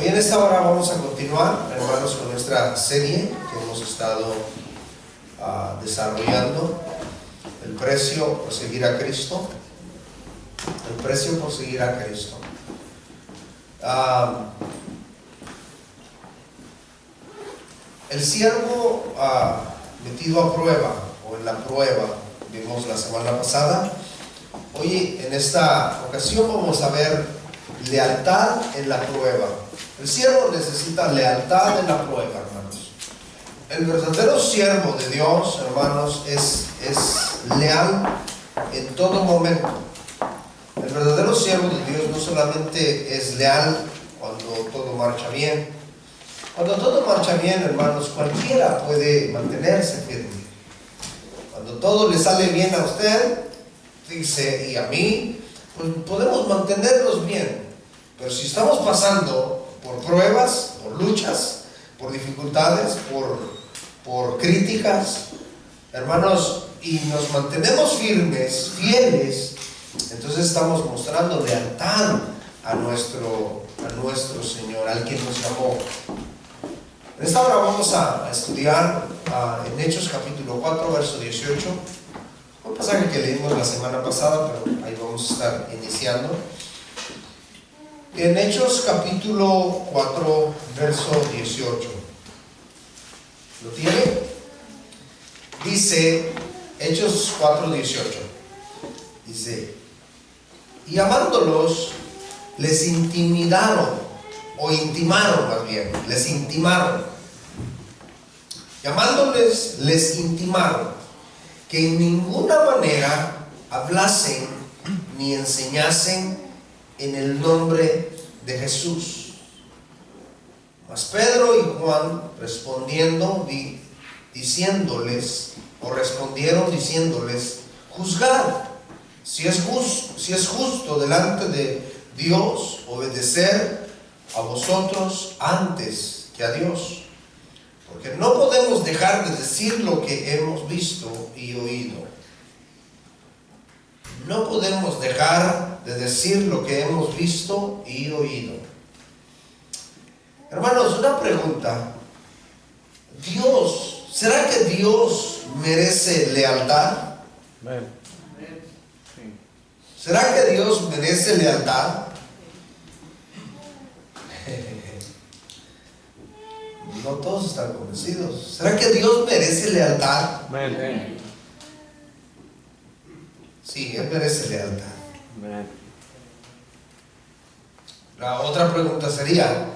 Hoy en esta hora vamos a continuar, hermanos, con nuestra serie que hemos estado desarrollando. El precio por seguir a Cristo. El precio por seguir a Cristo. El siervo metido a prueba, o en la prueba, vimos la semana pasada. Hoy en esta ocasión vamos a ver lealtad en la prueba. El siervo necesita lealtad en la prueba, hermanos. El verdadero siervo de Dios, hermanos, es leal en todo momento. El verdadero siervo de Dios no solamente es leal cuando todo marcha bien. Cuando todo marcha bien, hermanos, cualquiera puede mantenerse firme. Cuando todo le sale bien a usted, dice, y a mí, pues podemos mantenernos bien. Pero si estamos pasando por pruebas, por luchas, por dificultades, por críticas, hermanos, y nos mantenemos firmes, fieles, entonces estamos mostrando lealtad a nuestro Señor, al que nos llamó. En esta hora vamos a estudiar en Hechos capítulo 4, verso 18, un pasaje que leímos la semana pasada, pero ahí vamos a estar iniciando. En Hechos capítulo 4, verso 18. ¿Lo tiene? Dice, Hechos 4, 18. Dice, y llamándolos, les intimidaron, o intimaron más bien, les intimaron. Llamándoles, les intimaron que en ninguna manera hablasen ni enseñasen en el nombre de Jesús. Mas Pedro y Juan respondiendo, respondieron diciéndoles, juzgad si es justo delante de Dios obedecer a vosotros antes que a Dios, porque no podemos dejar de decir lo que hemos visto y oído. No podemos dejar de decir lo que hemos visto y oído. Hermanos, una pregunta. ¿Será que Dios merece lealtad? ¿Será que Dios merece lealtad? No todos están convencidos. ¿Será que Dios merece lealtad? Sí, Él merece lealtad. La otra pregunta sería,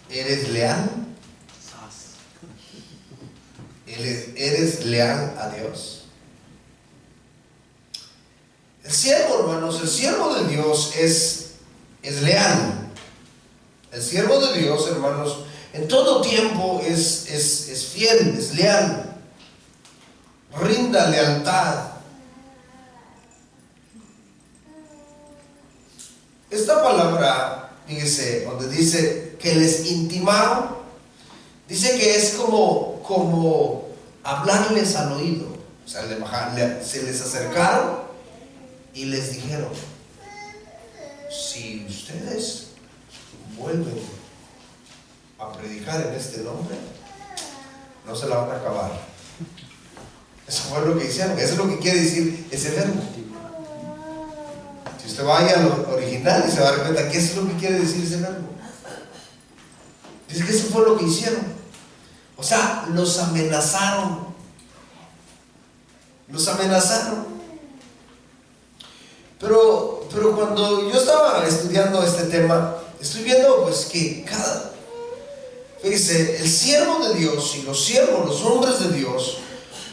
¿eres leal? ¿Eres leal a Dios? El siervo, hermanos, el siervo de Dios es leal. El siervo de Dios, hermanos, en todo tiempo es fiel, es leal. Rinda lealtad. Esta palabra, fíjese, donde dice que les intimaron, dice que es como hablarles al oído. O sea, se les acercaron y les dijeron, si ustedes vuelven a predicar en este nombre, no se la van a acabar. Eso fue lo que hicieron. Eso es lo que quiere decir ese verbo. Si usted vaya al original y se va a dar cuenta que eso es lo que quiere decir ese verbo. Dice que eso fue lo que hicieron. O sea, los amenazaron. Los amenazaron. Pero cuando yo estaba estudiando este tema, estoy viendo pues que fíjese, el siervo de Dios y los siervos, los hombres de Dios,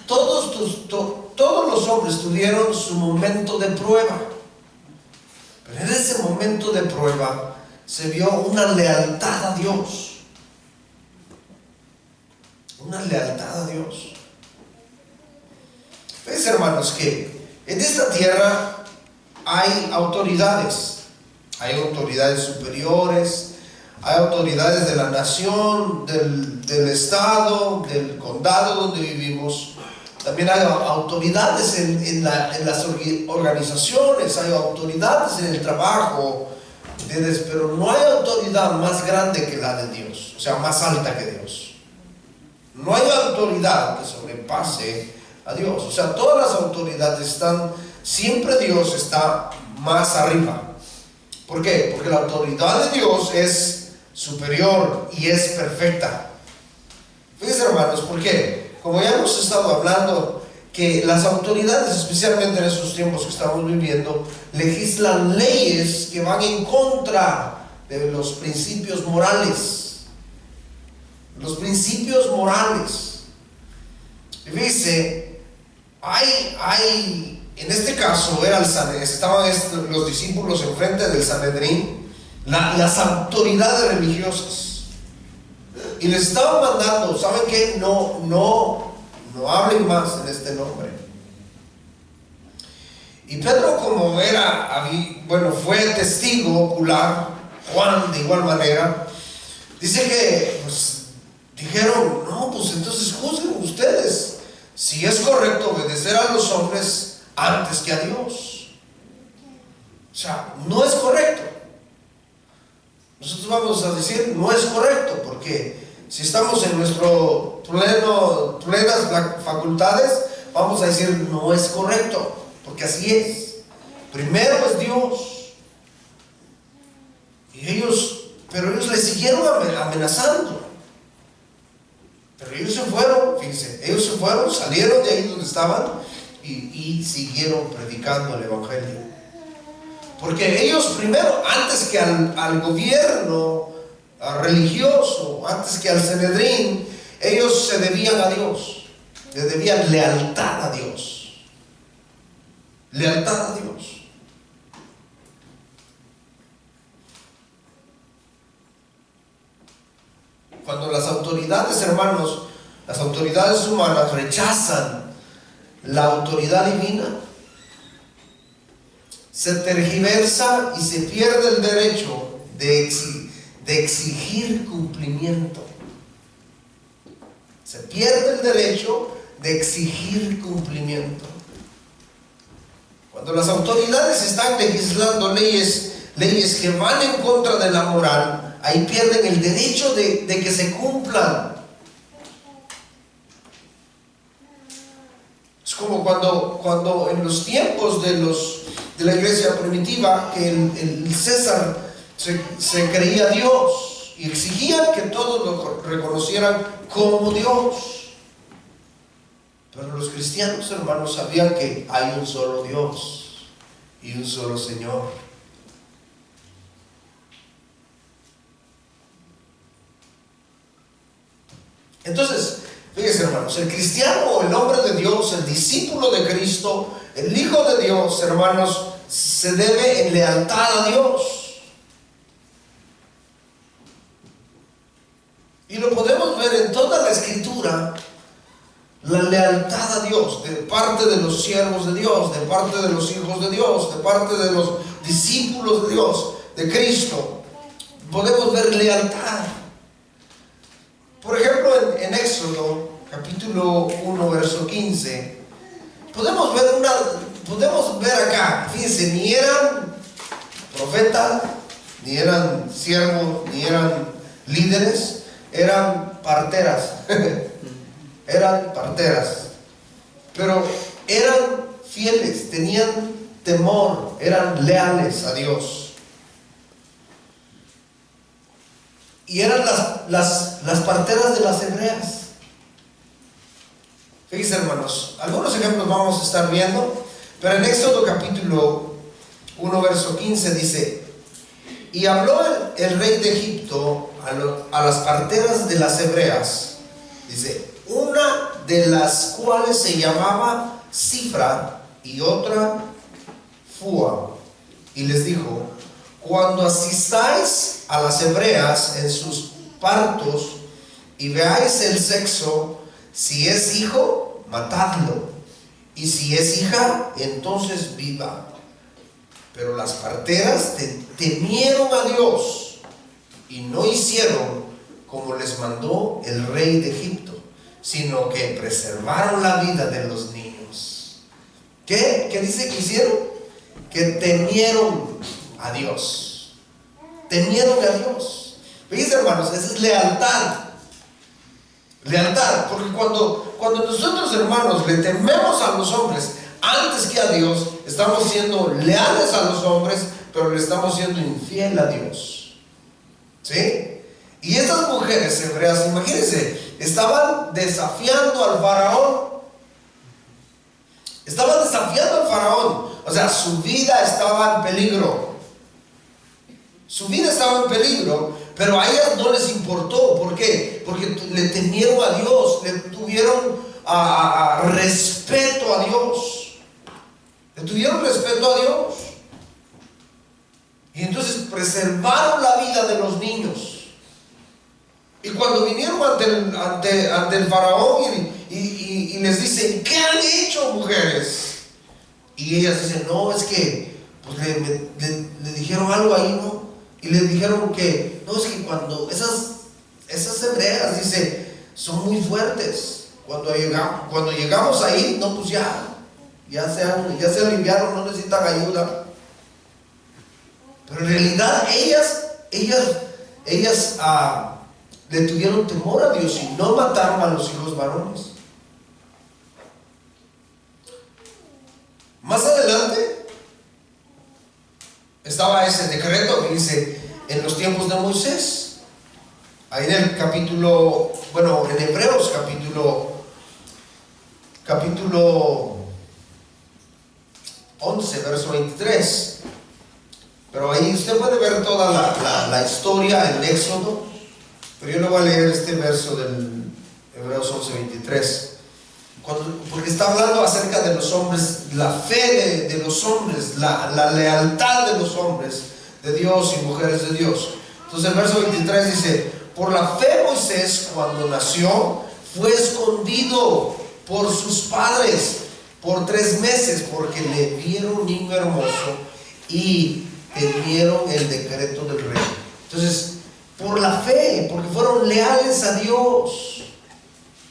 todos los hombres tuvieron su momento de prueba. Pero en ese momento de prueba se vio una lealtad a Dios. Una lealtad a Dios. Ves, hermanos, que en esta tierra hay autoridades. Hay autoridades superiores, hay autoridades de la nación, del estado, del condado donde vivimos. También hay autoridades en las organizaciones, hay autoridades en el trabajo, ¿entiendes? Pero no hay autoridad más grande que la de Dios, o sea, más alta que Dios. No hay autoridad que sobrepase a Dios. O sea, todas las autoridades están, siempre Dios está más arriba. ¿Por qué? Porque la autoridad de Dios es superior y es perfecta. Fíjense, hermanos, ¿por qué? Como ya hemos estado hablando, que las autoridades, especialmente en estos tiempos que estamos viviendo, legislan leyes que van en contra de los principios morales. Los principios morales. Y dice, en este caso era estaban los discípulos enfrente del Sanedrín, las autoridades religiosas, y les estaban mandando, ¿saben qué? No hablen más en este nombre. Y Pedro, como fue testigo ocular, Juan de igual manera, dice que dijeron, no, pues entonces juzguen ustedes si es correcto obedecer a los hombres antes que a Dios. O sea, no es correcto. Nosotros vamos a decir, no es correcto, porque si estamos en nuestro plenas facultades, vamos a decir, no es correcto, porque así es. Primero es Dios. Pero ellos le siguieron amenazando. Pero ellos se fueron, fíjense, salieron de ahí donde estaban y siguieron predicando el Evangelio. Porque ellos primero, antes que al gobierno religioso, antes que al Sanedrín, ellos se debían a Dios, le debían lealtad a Dios. Lealtad a Dios. Cuando las autoridades, hermanos, las autoridades humanas rechazan la autoridad divina, se tergiversa y se pierde el derecho de exigir cumplimiento. Se pierde el derecho de exigir cumplimiento. Cuando las autoridades están legislando leyes que van en contra de la moral, ahí pierden el derecho de que se cumplan. Es como cuando en los tiempos de la iglesia primitiva, que el César se creía Dios y exigía que todos lo reconocieran como Dios. Pero los cristianos, hermanos, sabían que hay un solo Dios y un solo Señor. Entonces, fíjense, hermanos, el cristiano, el hombre de Dios, el discípulo de Cristo, el Hijo de Dios, hermanos, se debe en lealtad a Dios. Y lo podemos ver en toda la Escritura, la lealtad a Dios, de parte de los siervos de Dios, de parte de los hijos de Dios, de parte de los discípulos de Dios, de Cristo. Podemos ver lealtad. Por ejemplo, en Éxodo, capítulo 1, verso 15, podemos ver acá, fíjense, ni eran profetas, ni eran siervos, ni eran líderes, eran parteras, eran parteras, pero eran fieles, tenían temor, eran leales a Dios. Y eran las parteras de las hebreas. Fíjense, hermanos, algunos ejemplos vamos a estar viendo, pero en Éxodo capítulo 1, verso 15 dice: y habló el rey de Egipto a las parteras de las hebreas, dice, una de las cuales se llamaba Cifra y otra Fua, y les dijo: cuando asistáis a las hebreas en sus partos y veáis el sexo, si es hijo, matadlo, y si es hija, entonces viva. Pero las parteras temieron a Dios y no hicieron como les mandó el rey de Egipto, sino que preservaron la vida de los niños. ¿Qué dice que hicieron? Que temieron a Dios. temieron a Dios. Fíjense, hermanos, esa es lealtad. Lealtad, porque cuando nosotros, hermanos, le tememos a los hombres antes que a Dios, estamos siendo leales a los hombres, pero le estamos siendo infiel a Dios. ¿Sí? Y estas mujeres hebreas, imagínense, estaban desafiando al faraón. Estaban desafiando al faraón. O sea, su vida estaba en peligro. Su vida estaba en peligro, pero a ellas no les importó. ¿Por qué? Porque le temieron a Dios, le tuvieron respeto a Dios. Le tuvieron respeto a Dios. Y entonces preservaron la vida de los niños. Y cuando vinieron ante el faraón y les dicen, ¿qué han hecho, mujeres? Y ellas dicen, no, es que pues le dijeron algo ahí, ¿no? Y le dijeron que, no, es que cuando esas hebreas, dice, son muy fuertes. Cuando llegamos ahí, no, pues ya se aliviaron, no necesitan ayuda. Pero en realidad ellas le tuvieron temor a Dios y no mataron a los hijos varones. Más adelante estaba ese decreto que dice en los tiempos de Moisés, ahí en el capítulo, bueno, en Hebreos capítulo 11, verso 23. Pero ahí usted puede ver toda la historia en Éxodo, pero yo le voy a leer este verso del Hebreos 11, 23. Porque está hablando acerca de los hombres, la fe de los hombres, la lealtad de los hombres de Dios y mujeres de Dios. Entonces el verso 23 dice, por la fe Moisés cuando nació fue escondido por sus padres por 3 meses porque le vieron un niño hermoso y temieron el decreto del rey. Entonces, por la fe, porque fueron leales a Dios.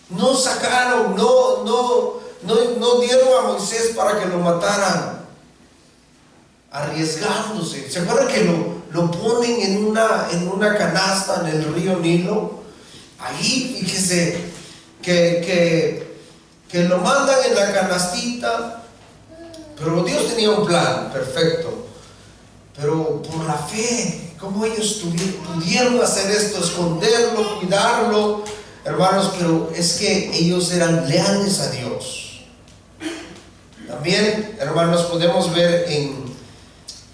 No sacaron, no dieron a Moisés para que lo mataran, arriesgándose. ¿Se acuerdan que lo ponen en una canasta en el río Nilo? Ahí, fíjese, que lo mandan en la canastita, pero Dios tenía un plan perfecto. Pero por la fe, ¿cómo ellos pudieron hacer esto? Esconderlo, cuidarlo. Hermanos, pero es que ellos eran leales a Dios. También, hermanos, podemos ver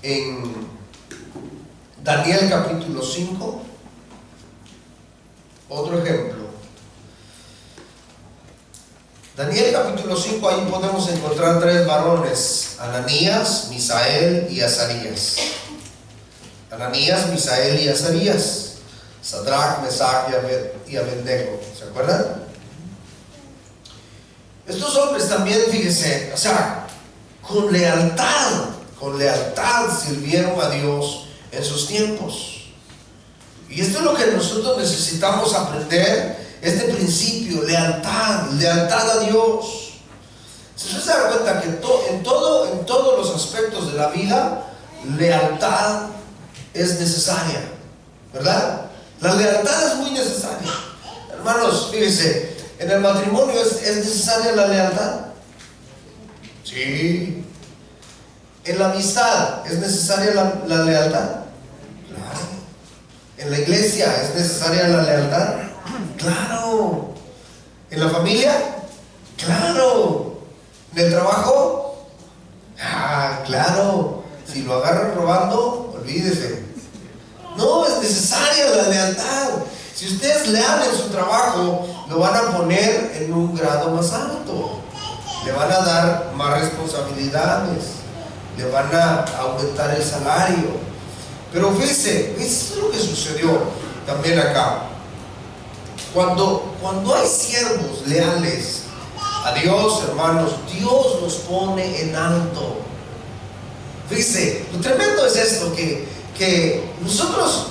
en Daniel capítulo 5 otro ejemplo. Daniel capítulo 5, ahí podemos encontrar 3 varones: Ananías, Misael y Azarías. Ananías, Misael y Azarías. Sadrach, Mesach y Abednego. ¿Se acuerdan? Estos hombres también, fíjense, o sea, con lealtad sirvieron a Dios en sus tiempos. Y esto es lo que nosotros necesitamos aprender, este principio, lealtad a Dios. Si usted se da cuenta que en todos los aspectos de la vida, lealtad es necesaria, ¿verdad? La lealtad es muy necesaria. Hermanos, fíjense, en el matrimonio ¿es necesaria la lealtad? Sí. En la amistad ¿es necesaria la lealtad? Claro. En la iglesia ¿es necesaria la lealtad? Claro. ¿En la familia? Claro. ¿En el trabajo? Claro. Si lo agarran robando, olvídese. No, es necesaria la lealtad. Si usted es leal en su trabajo, lo van a poner en un grado más alto. Le van a dar más responsabilidades. Le van a aumentar el salario. Pero fíjese, esto es lo que sucedió también acá. Cuando hay siervos leales a Dios, hermanos, Dios los pone en alto. Fíjese, lo tremendo es esto, que nosotros,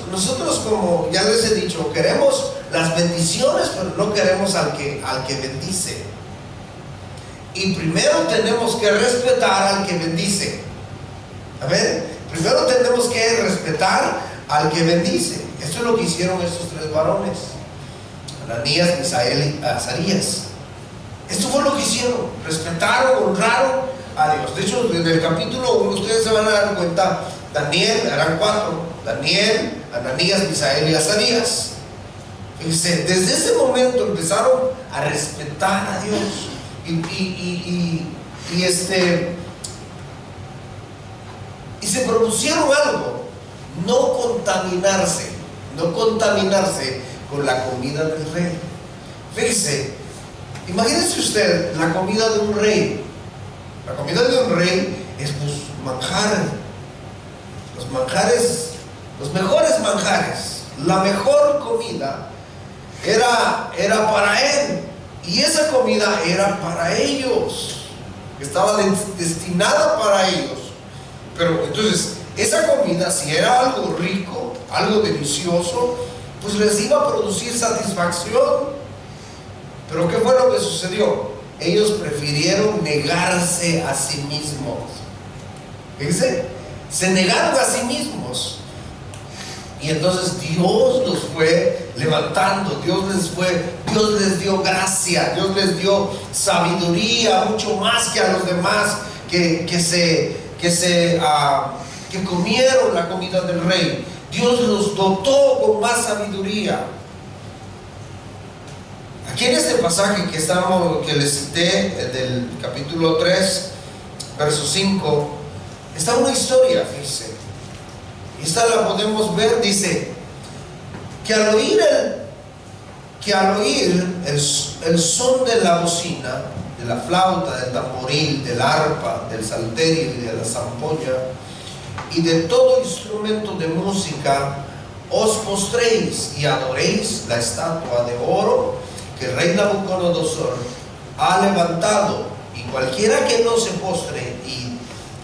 como ya les he dicho, queremos las bendiciones, pero no queremos al que bendice. Y primero tenemos que respetar al que bendice. A ver, primero tenemos que respetar al que bendice. Esto es lo que hicieron estos tres varones, Ananías, Misael y Azarías. Esto fue lo que hicieron, respetaron, honraron a Dios. De hecho, en el capítulo 1 ustedes se van a dar cuenta, Daniel, eran cuatro: Daniel, Ananías, Misael y Azarías. Fíjense, desde ese momento empezaron a respetar a Dios y se propusieron algo: no contaminarse con la comida del rey. Fíjese, imagínese usted la comida de un rey. La comida de un rey es pues manjar, los manjares, los mejores manjares, la mejor comida era para él, y esa comida era para ellos, estaba destinada para ellos. Pero entonces esa comida, si era algo rico, algo delicioso, pues les iba a producir satisfacción. Pero ¿qué fue lo que sucedió? Ellos prefirieron negarse a sí mismos. Fíjense, se negaron a sí mismos. Y entonces Dios los fue levantando, Dios les dio gracia, Dios les dio sabiduría, mucho más que a los demás que comieron la comida del rey. Dios los dotó con más sabiduría. Aquí en este pasaje que les cité, del capítulo 3, verso 5, está una historia, fíjense. Esta la podemos ver. Dice que al oír el son de la bocina, de la flauta, del tamboril, del arpa, del salterio y de la zampoña, y de todo instrumento de música, os postréis y adoréis la estatua de oro que el rey Nabucodonosor ha levantado. Y cualquiera que no se postre y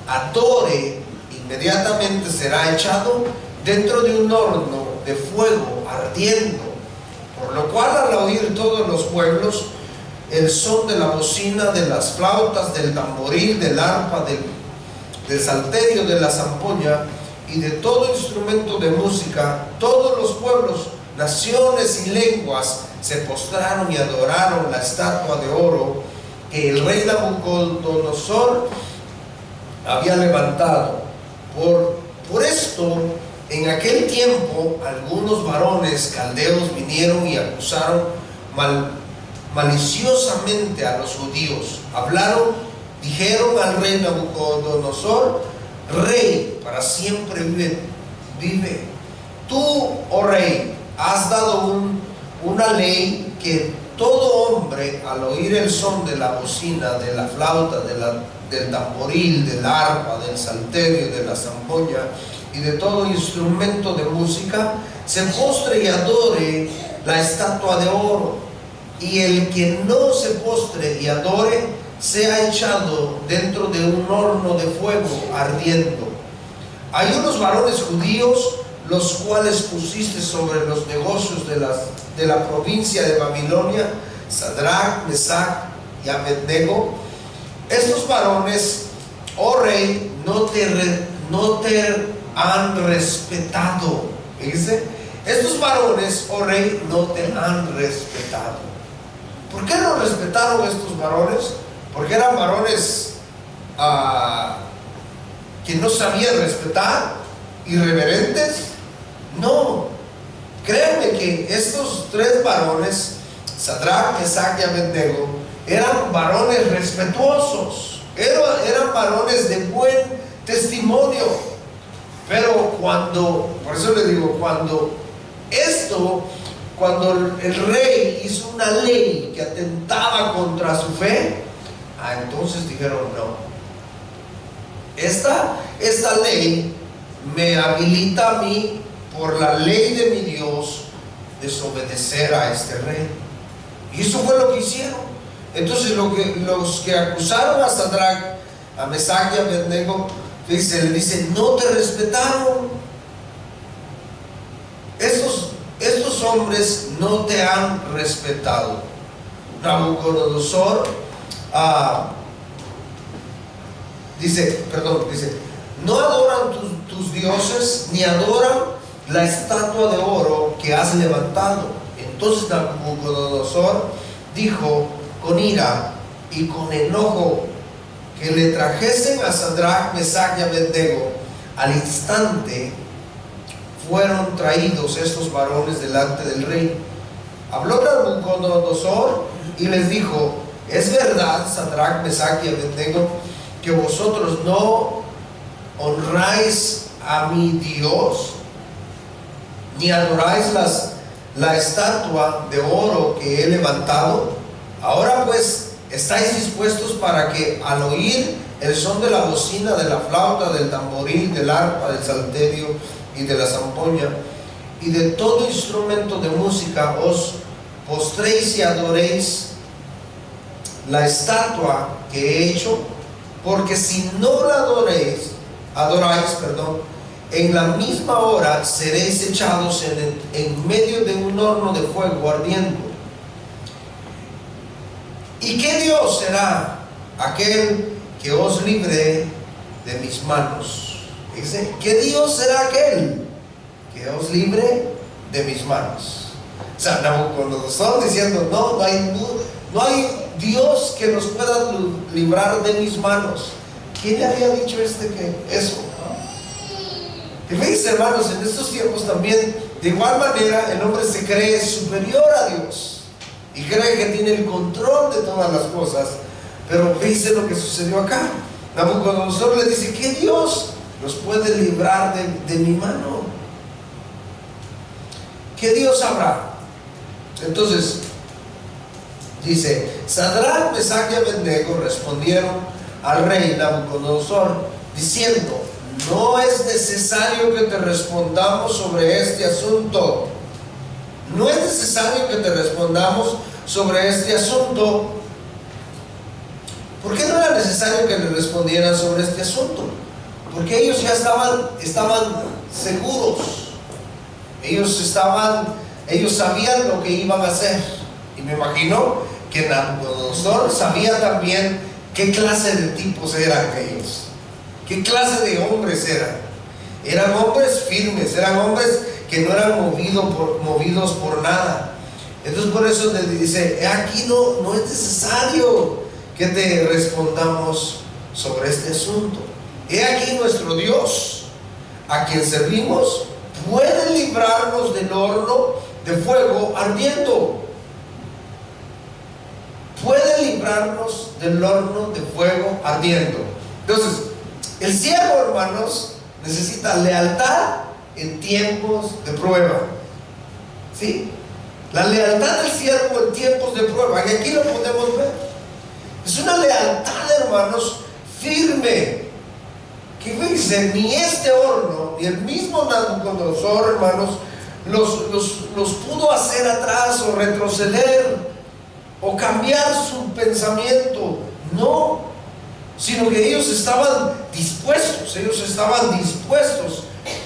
adore, inmediatamente será echado dentro de un horno de fuego ardiendo. Por lo cual, al oír todos los pueblos el son de la bocina, de las flautas, del tamboril, del arpa, del salterio, de la zampoña y de todo instrumento de música, todos los pueblos, naciones y lenguas se postraron y adoraron la estatua de oro que el rey Nabucodonosor había levantado. Por esto, en aquel tiempo, algunos varones caldeos vinieron y acusaron maliciosamente a los judíos. Dijeron al rey Nabucodonosor: Rey, para siempre vive. Tú, oh rey, has dado una ley que todo hombre, al oír el son de la bocina, de la flauta, del tamboril, del arpa, del salterio, de la zampoña y de todo instrumento de música, se postre y adore la estatua de oro, y el que no se postre y adore sea echado dentro de un horno de fuego ardiendo. Hay unos varones judíos, los cuales pusiste sobre los negocios de la provincia de Babilonia, Sadrach, Mesach y Abednego. Estos varones, oh rey, no te han respetado. Fíjense, estos varones, oh rey, no te han respetado. ¿Por qué no respetaron estos varones? Porque eran varones que no sabían respetar, irreverentes. No, créanme que estos tres varones, Sadrach, Mesach y Abednego, eran varones respetuosos, eran varones de buen testimonio. Pero por eso le digo, cuando el rey hizo una ley que atentaba contra su fe, entonces dijeron: no, esta ley me habilita a mí, por la ley de mi Dios, desobedecer a este rey. Y eso fue lo que hicieron. Entonces los que acusaron a Sadrach, a Mesach y a Abednego, le dicen: no te respetaron. Estos hombres no te han respetado. Nabucodonosor dice, no adoran tus dioses, ni adoran la estatua de oro que has levantado. Entonces Nabucodonosor dijo con ira y con enojo que le trajesen a Sadrach, Mesach y Abednego. Al instante fueron traídos estos varones delante del rey. Habló Nabucodonosor y les dijo: es verdad, Sadrach, Mesach y Abednego, que vosotros no honráis a mi Dios, ni adoráis la estatua de oro que he levantado. Ahora pues, ¿estáis dispuestos para que al oír el son de la bocina, de la flauta, del tamboril, del arpa, del salterio y de la zampoña y de todo instrumento de música os postréis y adoréis la estatua que he hecho? Porque si no la adoráis, en la misma hora seréis echados en medio de un horno de fuego ardiendo. ¿Y qué Dios será aquel que os libre de mis manos? Dice, ¿qué Dios será aquel que os libre de mis manos? O sea, Nabucodonosor diciendo, no hay Dios que nos pueda librar de mis manos. ¿Quién le había dicho eso? Y veis, hermanos, en estos tiempos también, de igual manera, el hombre se cree superior a Dios y cree que tiene el control de todas las cosas. Pero veis lo que sucedió acá. Nabucodonosor le dice, ¿qué Dios nos puede librar de mi mano? ¿Qué Dios habrá? Entonces dice, Sadrach, Mesach y Abednego respondieron al rey Nabucodonosor diciendo, no es necesario que te respondamos sobre este asunto. No es necesario que te respondamos sobre este asunto. ¿Por qué no era necesario que le respondieran sobre este asunto? Porque ellos ya estaban seguros. Ellos sabían lo que iban a hacer. Y me imagino que Nabucodonosor sabía también qué clase de tipos eran ellos. ¿Qué clase de hombres eran? Eran hombres firmes, eran hombres que no eran movidos por nada. Entonces por eso le dice, aquí no es necesario que te respondamos sobre este asunto. He aquí nuestro Dios, a quien servimos, puede librarnos del horno de fuego ardiendo. Puede librarnos del horno de fuego ardiendo. Entonces, el siervo, hermanos, necesita lealtad en tiempos de prueba. ¿Sí? La lealtad del siervo en tiempos de prueba. Y aquí lo podemos ver. Es una lealtad, hermanos, firme. Que dice, ni este horno, ni el mismo Nabucodonosor, hermanos, los pudo hacer atrás o retroceder o cambiar su pensamiento. No, sino que ellos estaban dispuestos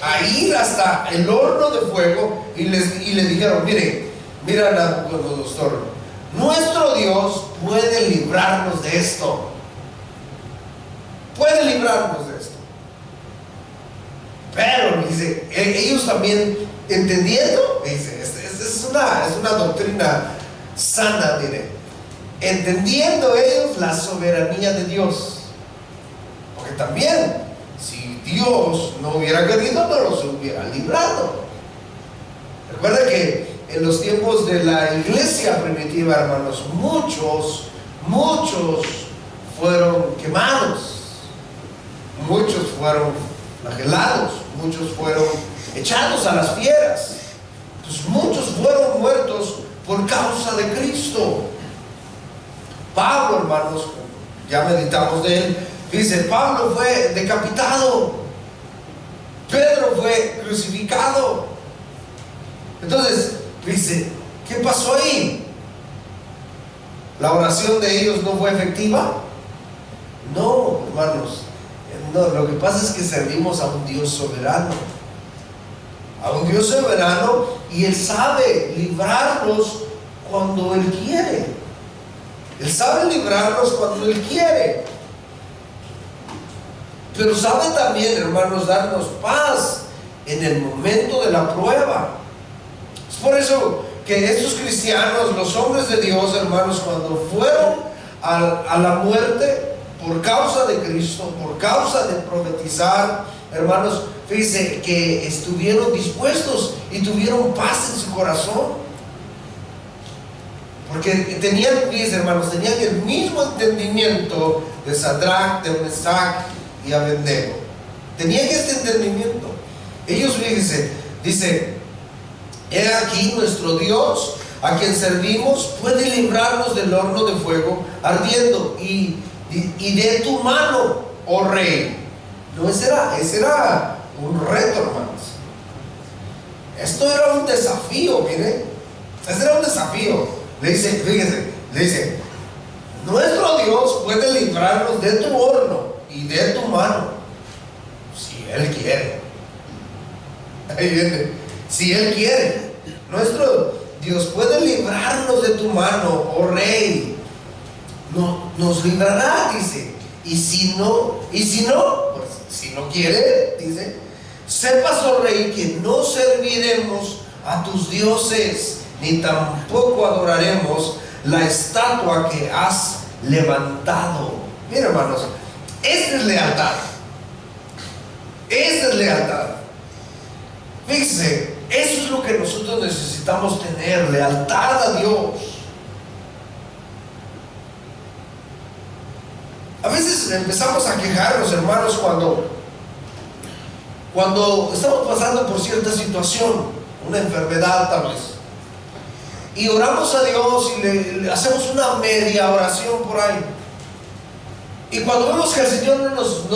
a ir hasta el horno de fuego y le dijeron, mira Nabucodonosor, nuestro Dios puede librarnos de esto. Puede librarnos de esto. Pero, dice, ellos también entendiendo, dice, es una doctrina sana, entendiendo ellos la soberanía de Dios. Porque también, si Dios no hubiera querido, no los hubiera librado. Recuerda que en los tiempos de la iglesia primitiva, hermanos, muchos fueron quemados, muchos fueron flagelados, muchos fueron echados a las fieras. Entonces muchos fueron muertos por causa de Cristo. Pablo, hermanos, ya meditamos de él, dice, Pablo fue decapitado, Pedro fue crucificado. Entonces dice, ¿qué pasó ahí? ¿La oración de ellos no fue efectiva? No, hermanos, no, lo que pasa es que servimos a un Dios soberano. A un Dios soberano, y Él sabe librarnos cuando Él quiere. Él sabe librarnos cuando Él quiere. Pero sabe también, hermanos, darnos paz en el momento de la prueba. Es por eso que estos cristianos, los hombres de Dios, hermanos, cuando fueron a la muerte por causa de Cristo, por causa de profetizar, hermanos, fíjense que estuvieron dispuestos y tuvieron paz en su corazón. Porque tenían, fíjense, hermanos, tenían el mismo entendimiento de Sadrach, de Mesach y Abednego. Tenían este entendimiento. Ellos, fíjense, dice: he aquí nuestro Dios, a quien servimos, puede librarnos del horno de fuego ardiendo y de tu mano, oh rey. No, ese era un reto, hermanos. Esto era un desafío, miren. Ese era un desafío. Le dice, fíjense, le dice: nuestro Dios puede librarnos de tu horno y de tu mano, si Él quiere. Ahí viene, si Él quiere. Nuestro Dios puede librarnos de tu mano, oh rey. No, nos librará, dice. Y si no, pues si no quiere, dice: sepas, oh rey, que no serviremos a tus dioses, ni tampoco adoraremos la estatua que has levantado. Miren, hermanos, esta es lealtad. Esta es lealtad. Fíjense, eso es lo que nosotros necesitamos tener: lealtad a Dios. A veces empezamos a quejarnos, hermanos, cuando estamos pasando por cierta situación, una enfermedad tal vez, y oramos a Dios y le hacemos una media oración por ahí, y cuando vemos que el Señor no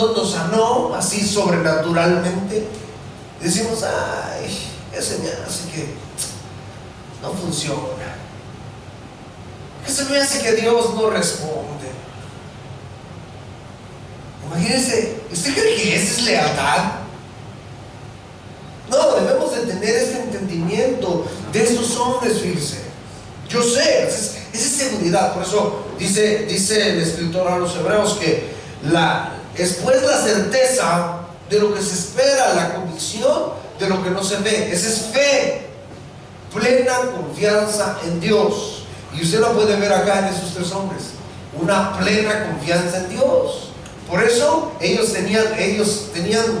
nos sanó así sobrenaturalmente, decimos: ay, ese me hace que no funciona, ese me hace que Dios no responde. Imagínense, ¿usted cree que esa es lealtad? No, debemos de tener este entendimiento de estos hombres, fíjense. Yo sé, esa es seguridad. Por eso dice el escritor a los hebreos que después la certeza de lo que se espera, la convicción de lo que no se ve. Esa es fe, plena confianza en Dios. Y usted lo puede ver acá en esos tres hombres, una plena confianza en Dios. Por eso ellos tenían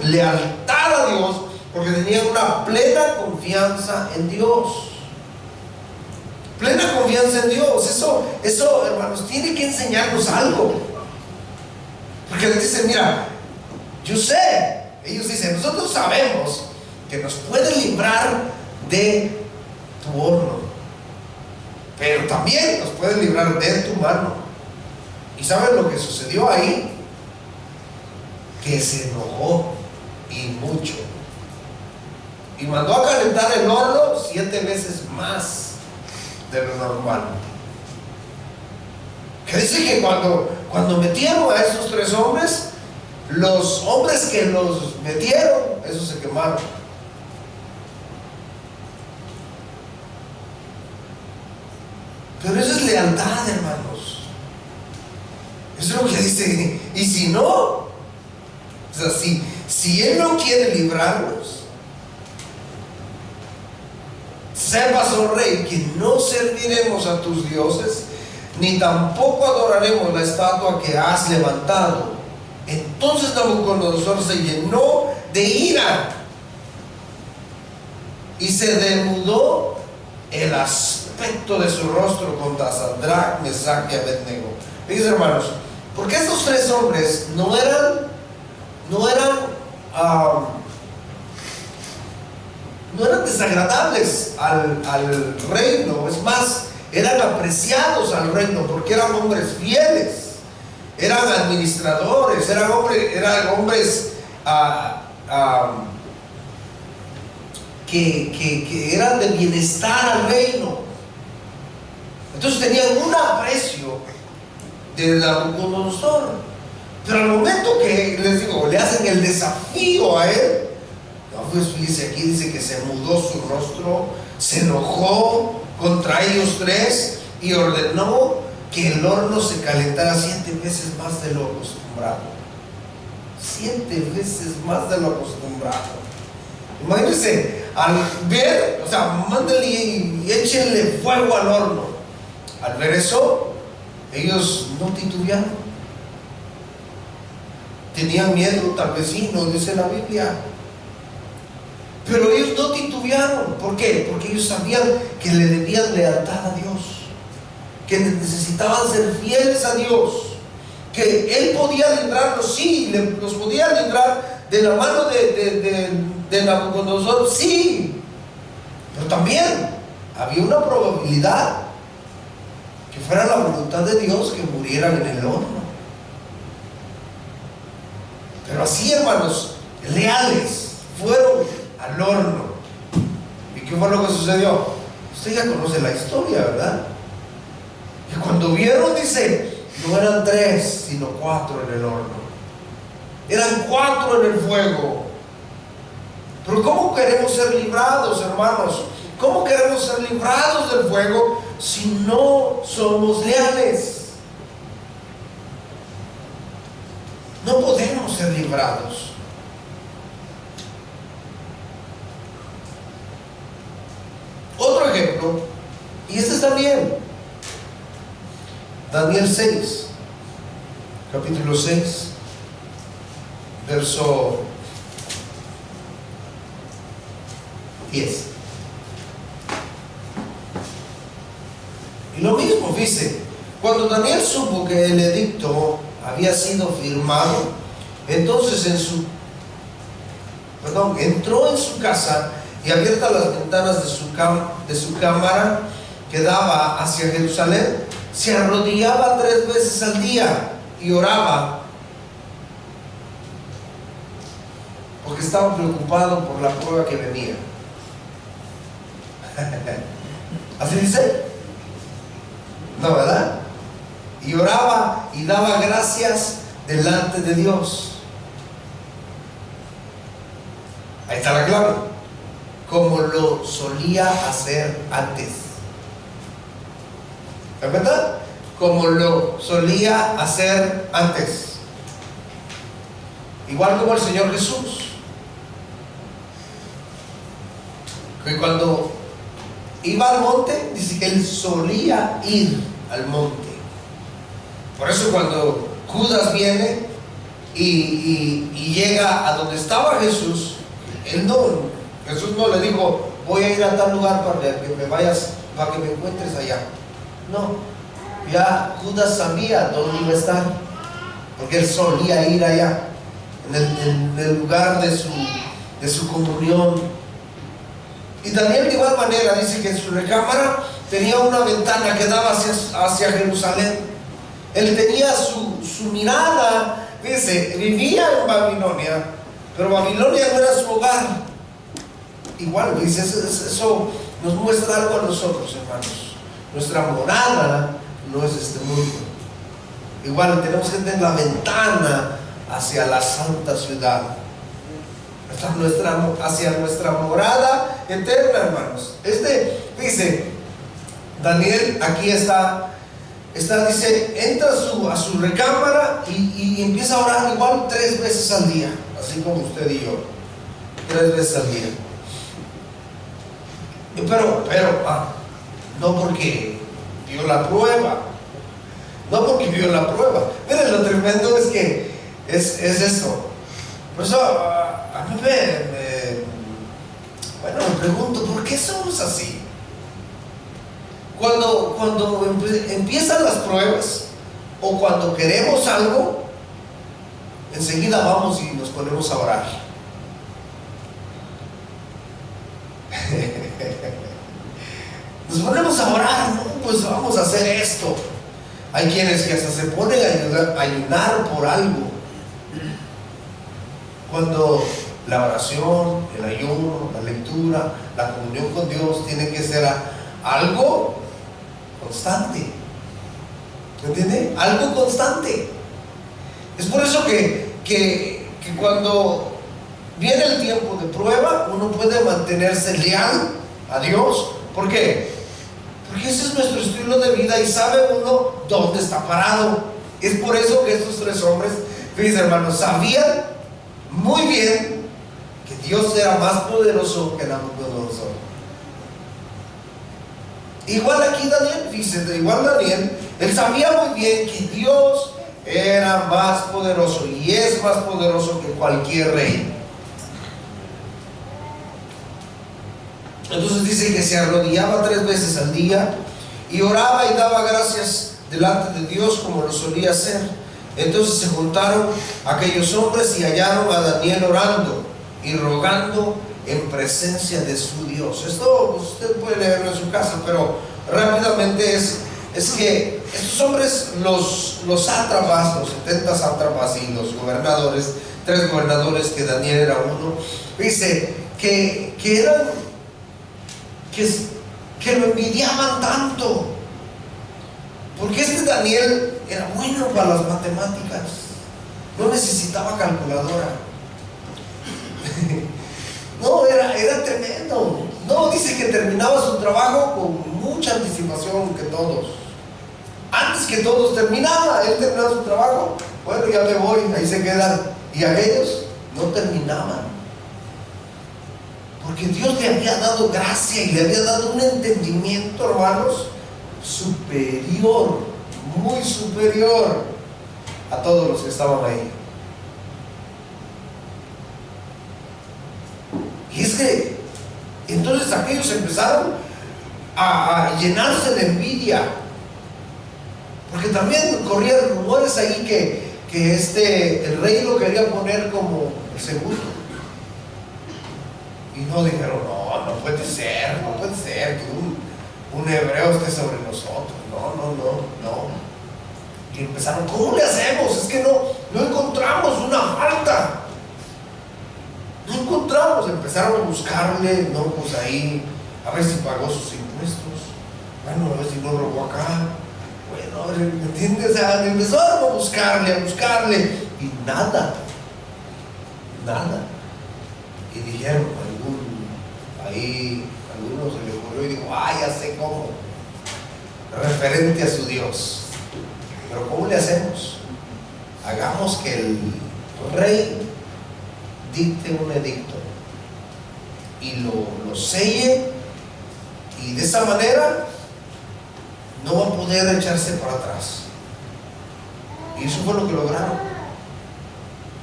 lealtad a Dios, porque tenían una plena confianza en Dios. Plena confianza en Dios. Eso, hermanos, tiene que enseñarnos algo. Porque les dicen: mira, yo sé. Ellos dicen: nosotros sabemos que nos puede librar de tu horno, pero también nos puede librar de tu mano. ¿Y saben lo que sucedió ahí? Que se enojó, y mucho, y mandó a calentar el horno 7 veces más de lo normal. Que dice que cuando metieron a esos tres hombres, los hombres que los metieron, esos se quemaron. Pero eso es lealtad, hermanos. Eso es lo que dice. Y si no, o sea, si Él no quiere librarnos, sepas, oh rey, que no serviremos a tus dioses, ni tampoco adoraremos la estatua que has levantado. Entonces Nabucodonosor se llenó de ira y se demudó el aspecto de su rostro contra Sadrach, Mesach y Abednego. Fíjense, hermanos, porque estos tres hombres no eran desagradables al reino. Es más, eran apreciados al reino, porque eran hombres fieles, eran administradores, eran hombres que eran de bienestar al reino. Entonces tenían un aprecio de Nabucodonosor. Pero al momento que, les digo, le hacen el desafío a él, no, pues fíjense, aquí dice que se mudó su rostro, se enojó contra ellos tres y ordenó que el horno se calentara 7 veces más de lo acostumbrado. 7 veces más de lo acostumbrado. Imagínense, al ver, o sea, mándenle y échenle fuego al horno. Al ver eso, ellos no titubearon. ¿Tenían miedo? Tal vez sí, no dice la Biblia. Pero ellos no titubearon. ¿Por qué? Porque ellos sabían que le debían lealtad a Dios, que necesitaban ser fieles a Dios, que Él podía librarlos, sí, los podía librar de la mano de Nabucodonosor, sí, pero también había una probabilidad que fuera la voluntad de Dios que murieran en el horno. Pero así, hermanos, leales, fueron al horno. ¿Y qué fue lo que sucedió? Usted ya conoce la historia, ¿verdad? Y cuando vieron, dice, no eran 3, sino 4 en el horno. Eran 4 en el fuego. Pero ¿cómo queremos ser librados, hermanos? ¿Cómo queremos ser librados del fuego si no somos leales? No podemos ser librados. Otro ejemplo, y este está bien, Daniel 6, capítulo 6, verso 10. Y lo mismo dice, cuando Daniel supo que el edicto había sido firmado, entonces entró en su casa, y abiertas las ventanas de su cámara que daba hacia Jerusalén, se arrodillaba 3 veces al día y oraba, porque estaba preocupado por la prueba que venía. ¿Así dice? No, ¿verdad? Y oraba y daba gracias delante de Dios. Ahí está la clave. Como lo solía hacer antes. ¿Es verdad? Como lo solía hacer antes. Igual como el Señor Jesús, que cuando iba al monte, dice que Él solía ir al monte. Por eso cuando Judas viene y llega a donde estaba Jesús, Jesús no le dijo, voy a ir a tal lugar para que me vayas, para que me encuentres allá. No, ya Judas sabía dónde iba a estar, porque él solía ir allá, en el lugar de su comunión. Y Daniel de igual manera dice que en su recámara tenía una ventana que daba hacia Jerusalén. Él tenía su mirada, dice, vivía en Babilonia, pero Babilonia no era su hogar. Igual, dice, eso nos muestra algo a nosotros, hermanos. Nuestra morada no es este mundo. Igual tenemos que tener la ventana hacia la santa ciudad, hacia nuestra morada eterna, hermanos. Dice Daniel, aquí dice, entra a su recámara y empieza a orar igual 3 veces al día, así como usted y yo, 3 veces al día. Pero no porque vio la prueba, Miren, lo tremendo es que es esto. Por eso a mí me pregunto, ¿por qué somos así? Cuando empiezan las pruebas o cuando queremos algo, enseguida vamos y nos ponemos a orar. Nos ponemos a orar, ¿no? Pues vamos a hacer esto. Hay quienes que hasta se ponen a ayunar por algo, cuando la oración, el ayuno, la lectura, la comunión con Dios tiene que ser algo constante. ¿Me entiende? Algo constante. Es por eso que cuando viene el tiempo de prueba, uno puede mantenerse leal a Dios. ¿Por qué? Porque ese es nuestro estilo de vida y sabe uno dónde está parado. Es por eso que estos 3 hombres, fíjense, hermanos, sabían muy bien que Dios era más poderoso que Nabucodonosor. Igual aquí Daniel, dice, igual Daniel, él sabía muy bien que Dios era más poderoso y es más poderoso que cualquier rey. Entonces dice que se arrodillaba 3 veces al día y oraba y daba gracias delante de Dios como lo solía hacer. Entonces se juntaron aquellos hombres y hallaron a Daniel orando y rogando en presencia de su Dios. Esto usted puede leerlo en su casa, pero rápidamente es que estos hombres, los sátrapas, los 70 sátrapas y los gobernadores, 3 gobernadores, que Daniel era uno, dice que eran que lo envidiaban tanto, porque este Daniel era bueno para las matemáticas, no necesitaba calculadora. No, era tremendo. No, dice que terminaba su trabajo con mucha anticipación que todos. Antes que todos terminaba, él terminaba su trabajo. Bueno, ya me voy, ahí se quedan. Y aquellos no terminaban. Porque Dios le había dado gracia y le había dado un entendimiento, hermanos, superior, muy superior a todos los que estaban ahí. Y es que entonces aquellos empezaron a llenarse de envidia, porque también corrían rumores ahí que el rey lo quería poner como el segundo. Y no dijeron, no puede ser que un hebreo esté sobre nosotros. No. Y empezaron, ¿cómo le hacemos? Es que no encontramos una falta. No encontramos. Empezaron a buscarle, no, pues ahí, a ver si pagó sus impuestos. Bueno, a ver si no robó acá. Bueno, ¿me entiendes? O sea, empezaron a buscarle. Y nada. Y dijeron, algunos se le ocurrió y dijo, ya sé cómo, referente a su Dios. Pero ¿cómo le hacemos? Hagamos que el rey dicte un edicto y lo selle, y de esa manera no va a poder echarse para atrás. Y eso fue lo que lograron.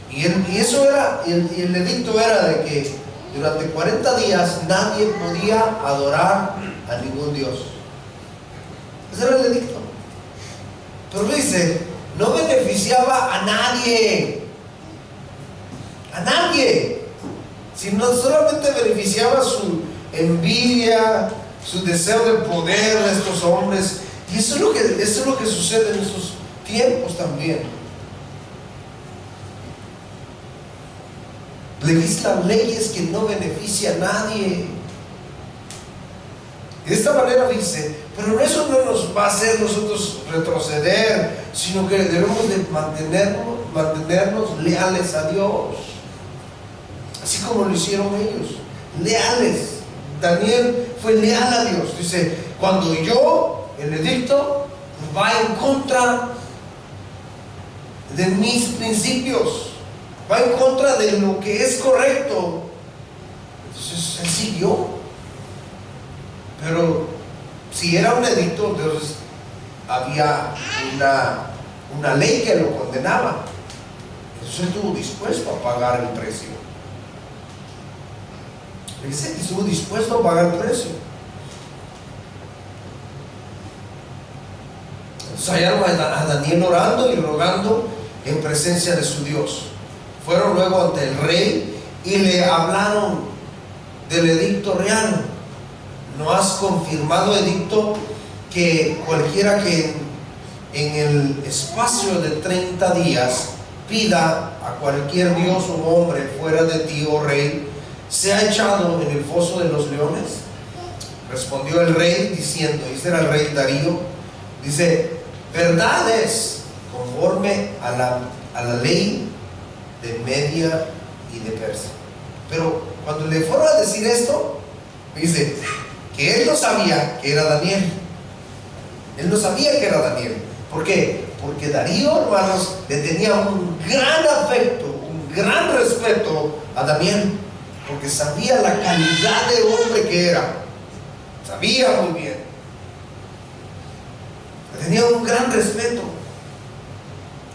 Y eso era, y el edicto era de que durante 40 días nadie podía adorar a ningún Dios. Ese era el edicto. Pero dice, no beneficiaba a nadie, sino solamente beneficiaba su envidia, su deseo de poder de estos hombres. Y eso es lo que sucede en estos tiempos también. Legislan leyes que no benefician a nadie. De esta manera dice, pero eso no nos va a hacer nosotros retroceder, sino que debemos de mantenernos leales a Dios, así como lo hicieron ellos, leales. Daniel fue leal a Dios. Dice, cuando el edicto va en contra de mis principios, va en contra de lo que es correcto, entonces él siguió. Pero si era un edicto, entonces había una ley que lo condenaba. Entonces él estuvo dispuesto a pagar el precio. Dice que estuvo dispuesto a pagar el precio. Entonces hallaron a Daniel orando y rogando en presencia de su Dios. Fueron luego ante el rey y le hablaron del edicto real. ¿No has confirmado, edicto, que cualquiera que en el espacio de 30 días pida a cualquier dios o hombre fuera de ti, oh rey, sea echado en el foso de los leones? Respondió el rey diciendo, y este era el rey Darío, dice, verdad es conforme a la ley de Media y de Persia. Pero cuando le fueron a decir esto, dice que él no sabía que era Daniel. Él no sabía que era Daniel. ¿Por qué? Porque Darío, hermanos, le tenía un gran afecto, un gran respeto a Daniel. porque sabía la calidad de hombre que era. Sabía muy bien. Tenía un gran respeto.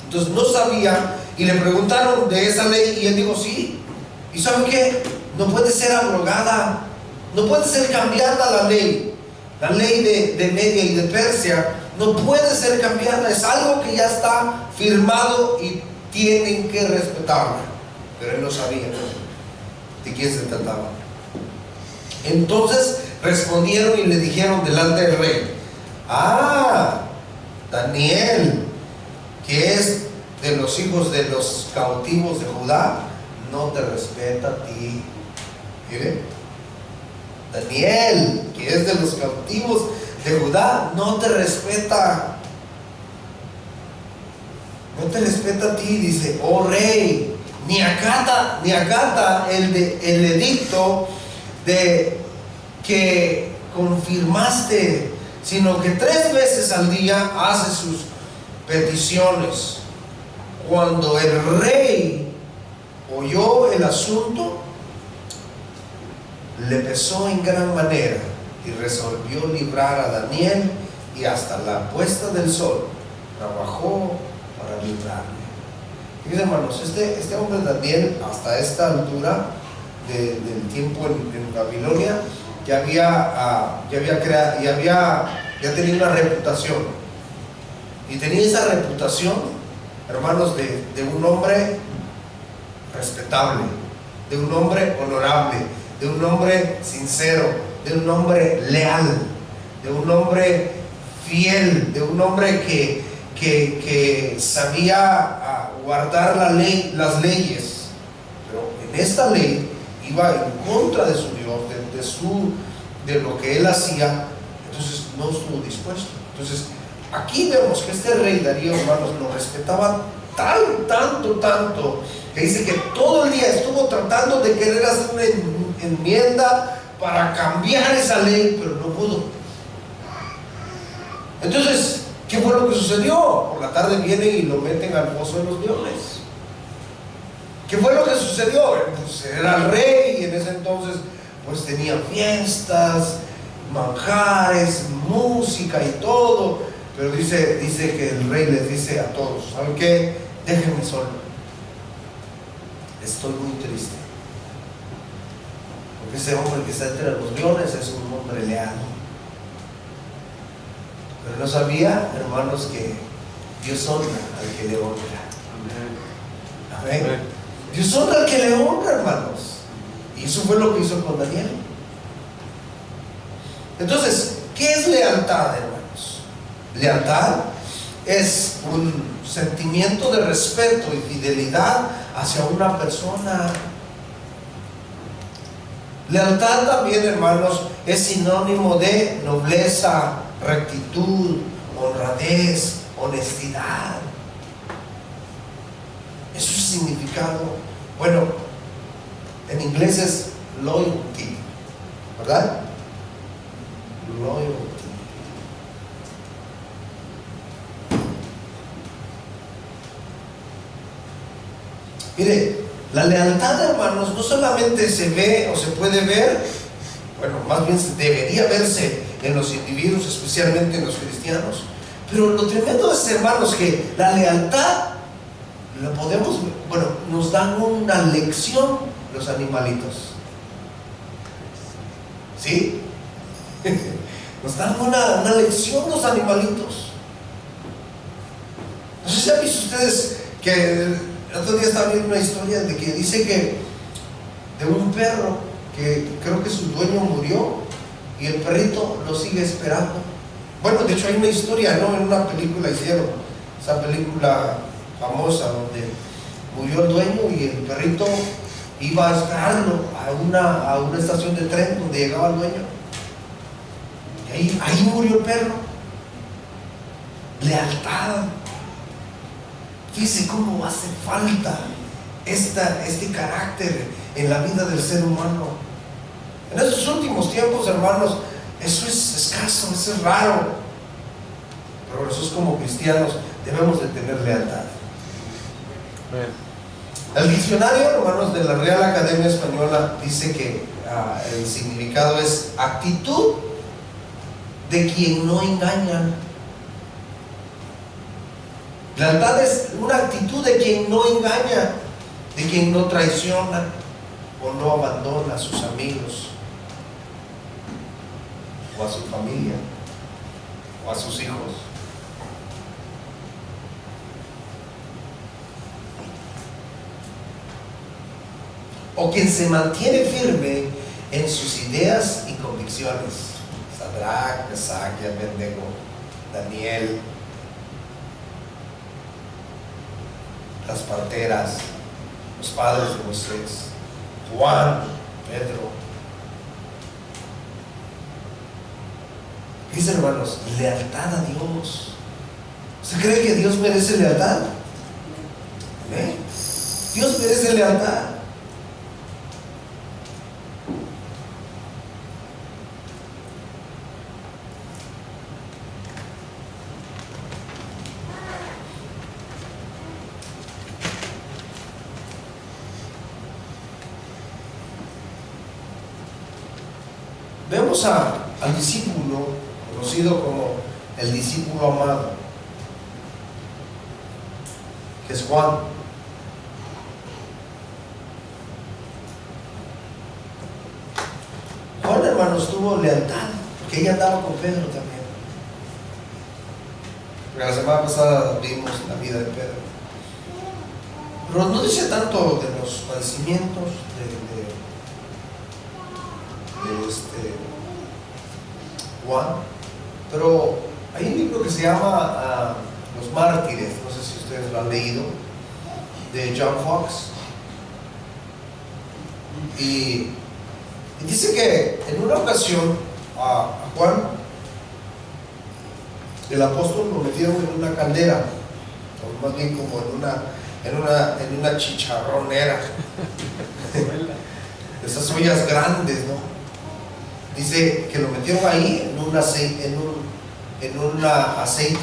Entonces no sabía, y le preguntaron de esa ley, y él dijo sí. ¿Y saben qué? No puede ser abrogada, no puede ser cambiada la ley. La ley de Media y de Persia no puede ser cambiada, es algo que ya está firmado y tienen que respetarla. Pero él no sabía de quién se trataba. Entonces respondieron y le dijeron delante del rey: ah, Daniel, que es de los hijos de los cautivos de Judá, no te respeta a ti. Mire, Daniel, que es de los cautivos de Judá, no te respeta. No te respeta a ti. Dice: oh rey, ni acata el edicto de que confirmaste, sino que 3 veces al día hace sus peticiones. Cuando el rey oyó el asunto, le pesó en gran manera y resolvió librar a Daniel, y hasta la puesta del sol trabajó para librarle. Fíjense, hermanos, este hombre Daniel, hasta esta altura del tiempo en Babilonia, ya tenía una reputación, y tenía esa reputación, hermanos, de un hombre respetable, de un hombre honorable, de un hombre sincero, de un hombre leal, de un hombre fiel, de un hombre que sabía guardar las leyes. Pero en esta ley iba en contra de su Dios, de lo que él hacía. Entonces no estuvo dispuesto. Entonces aquí vemos que este rey Darío, hermanos, lo respetaba tanto, que dice que todo el día estuvo tratando de querer hacer una enmienda para cambiar esa ley, pero no pudo. Entonces, ¿qué fue lo que sucedió? Por la tarde vienen y lo meten al pozo de los leones. ¿Qué fue lo que sucedió? Pues era el rey, y en ese entonces pues tenía fiestas, manjares, música y todo. Pero dice que el rey les dice a todos: ¿saben qué? Déjenme solo, estoy muy triste, porque ese hombre que está entre los leones es un hombre leal. Pero no sabía, hermanos, que Dios honra al que le honra. Amén. Amén. Dios honra al que le honra, hermanos. Y eso fue lo que hizo con Daniel. Entonces, ¿qué es lealtad, hermanos? Lealtad es un sentimiento de respeto y fidelidad hacia una persona. Lealtad también, hermanos, es sinónimo de nobleza, rectitud, honradez, honestidad. Eso es significado. Bueno, en inglés es loyalty, ¿verdad? Loyalty. Mire, la lealtad, hermanos, no solamente se ve o se puede ver, bueno, más bien debería verse en los individuos, especialmente en los cristianos. Pero lo tremendo es, hermanos, que la lealtad lo podemos, bueno, nos dan una lección los animalitos. ¿Sí? Nos dan una lección los animalitos. No sé si han visto ustedes que el otro día estaba viendo una historia de que dice que de un perro que creo que su dueño murió y el perrito lo sigue esperando. Bueno, de hecho hay una historia, ¿no? En una película hicieron esa película famosa donde murió el dueño y el perrito iba a esperarlo a una estación de tren donde llegaba el dueño, y ahí murió el perro. Lealtad. Fíjese cómo hace falta este carácter en la vida del ser humano. En estos últimos tiempos, hermanos, eso es escaso, eso es raro. Pero nosotros como cristianos debemos de tener lealtad. El diccionario, hermanos, de la Real Academia Española dice que el significado es actitud de quien no engaña. Lealtad es una actitud de quien no engaña, de quien no traiciona o no abandona a sus amigos o a su familia o a sus hijos. O quien se mantiene firme en sus ideas y convicciones. Sadrach, Mesach y Abednego, Daniel, las parteras, los padres de Moisés, Juan, Pedro. Dice, hermanos, lealtad a Dios. ¿Usted cree que Dios merece lealtad? ¿Eh? Dios merece lealtad. Vemos al discípulo conocido como el discípulo amado, que es Juan. Juan, hermanos, tuvo lealtad, porque ella andaba con Pedro también. Porque la semana pasada vimos la vida de Pedro. Pero no dice tanto de los padecimientos de Juan, pero hay un libro que se llama Los Mártires, no sé si ustedes lo han leído, de John Fox, y dice que en una ocasión a Juan, el apóstol, lo metieron en una caldera, o más bien como en una chicharronera, esas ollas grandes, ¿no? Dice que lo metieron ahí en un aceite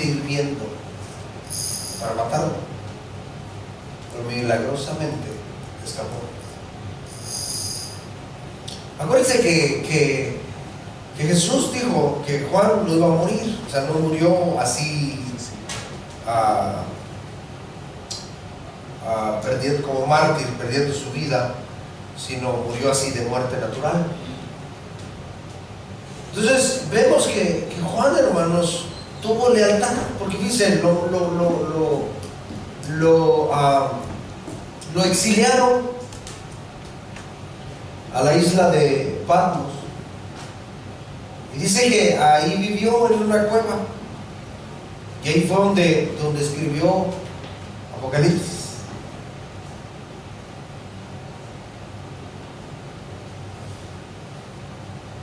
hirviendo para matarlo, pero milagrosamente escapó. Acuérdense que Jesús dijo que Juan no iba a morir, o sea, no murió así perdiendo, como mártir, perdiendo su vida, sino murió así de muerte natural. Entonces vemos que Juan, hermanos, tuvo lealtad, porque dice, lo exiliaron a la isla de Patmos, y dice que ahí vivió en una cueva, y ahí fue donde escribió Apocalipsis.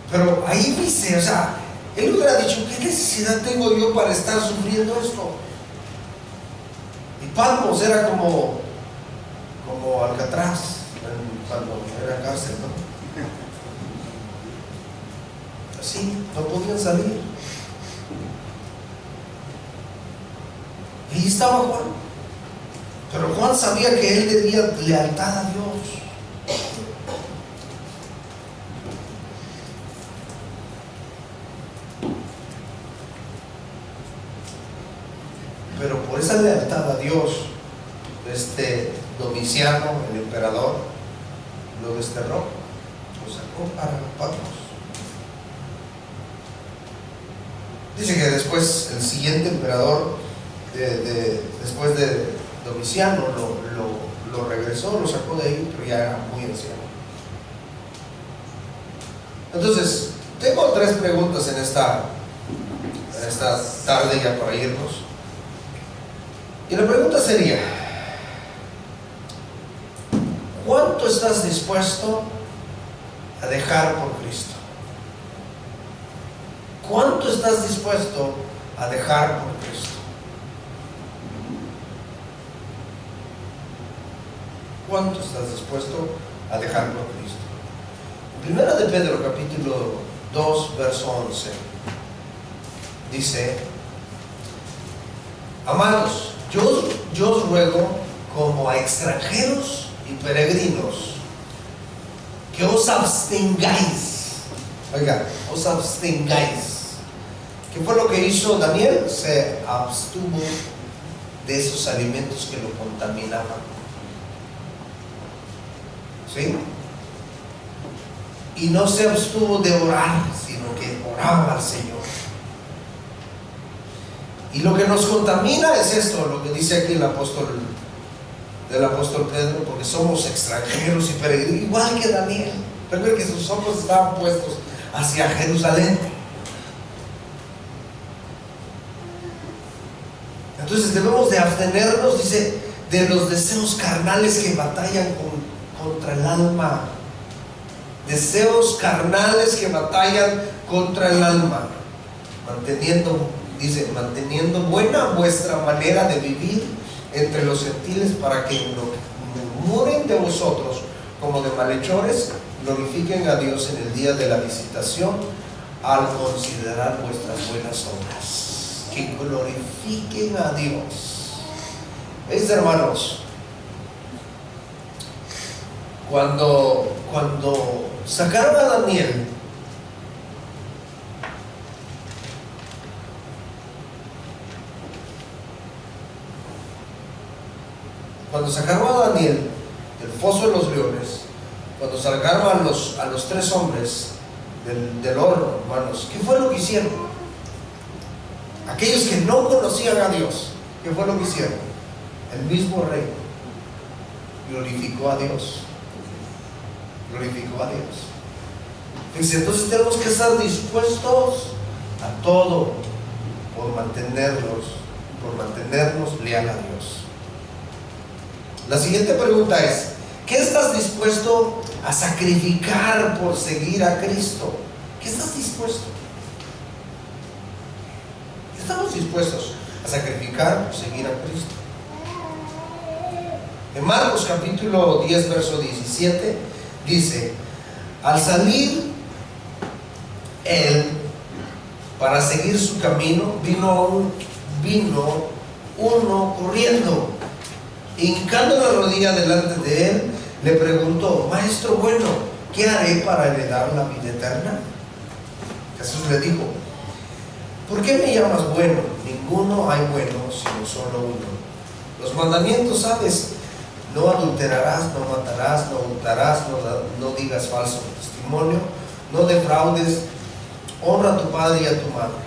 Pero ahí dice, o sea, él hubiera dicho, ¿qué necesidad tengo yo para estar sufriendo esto? Y Patmos era como Alcatraz, cuando era cárcel, ¿no? Así, no podían salir. Y ahí estaba Juan. Pero Juan sabía que él debía lealtad a Dios. Pero por esa lealtad a Dios, Domiciano, el emperador, lo desterró, lo sacó para Patmos. Dice que después el siguiente emperador, después de Domiciano, lo regresó, lo sacó de ahí, pero ya era muy anciano. Entonces, tengo tres preguntas en esta tarde ya para irnos. Y la pregunta sería, ¿cuánto estás dispuesto a dejar por Cristo? ¿Cuánto estás dispuesto a dejar por Cristo? ¿Cuánto estás dispuesto a dejar por Cristo? Primera de Pedro, capítulo 2, verso 11, dice: amados, yo os ruego como a extranjeros y peregrinos, que os abstengáis. Oiga, os abstengáis. ¿Qué fue lo que hizo Daniel? Se abstuvo de esos alimentos que lo contaminaban. ¿Sí? Y no se abstuvo de orar, sino que oraba al Señor. Y lo que nos contamina es esto, lo que dice aquí el apóstol Pedro, porque somos extranjeros y peregrinos, igual que Daniel. Recuerden que sus ojos estaban puestos hacia Jerusalén. Entonces debemos de abstenernos, dice, de los deseos carnales que batallan contra el alma. Deseos carnales que batallan contra el alma. Manteniendo buena vuestra manera de vivir entre los gentiles, para que no murmuren de vosotros como de malhechores, glorifiquen a Dios en el día de la visitación, al considerar vuestras buenas obras. Que glorifiquen a Dios. ¿Veis, hermanos? Cuando sacaron a Daniel, del foso de los leones, cuando sacaron a los 3 hombres del horno, hermanos, ¿qué fue lo que hicieron? Aquellos que no conocían a Dios, ¿qué fue lo que hicieron? El mismo rey glorificó a Dios. Glorificó a Dios. Fíjense, entonces tenemos que estar dispuestos a todo por mantenernos leal a Dios. La siguiente pregunta es: ¿qué estás dispuesto a sacrificar por seguir a Cristo? ¿Qué estás dispuesto? ¿Qué estamos dispuestos a sacrificar por seguir a Cristo? En Marcos capítulo 10, verso 17, dice: al salir él para seguir su camino, vino uno corriendo, hincando la rodilla delante de él, le preguntó: Maestro bueno, ¿qué haré para heredar la vida eterna? Jesús le dijo: ¿por qué me llamas bueno? Ninguno hay bueno, sino solo uno. Los mandamientos sabes: no adulterarás, no matarás, no hurtarás, no digas falso testimonio, no defraudes, honra a tu padre y a tu madre.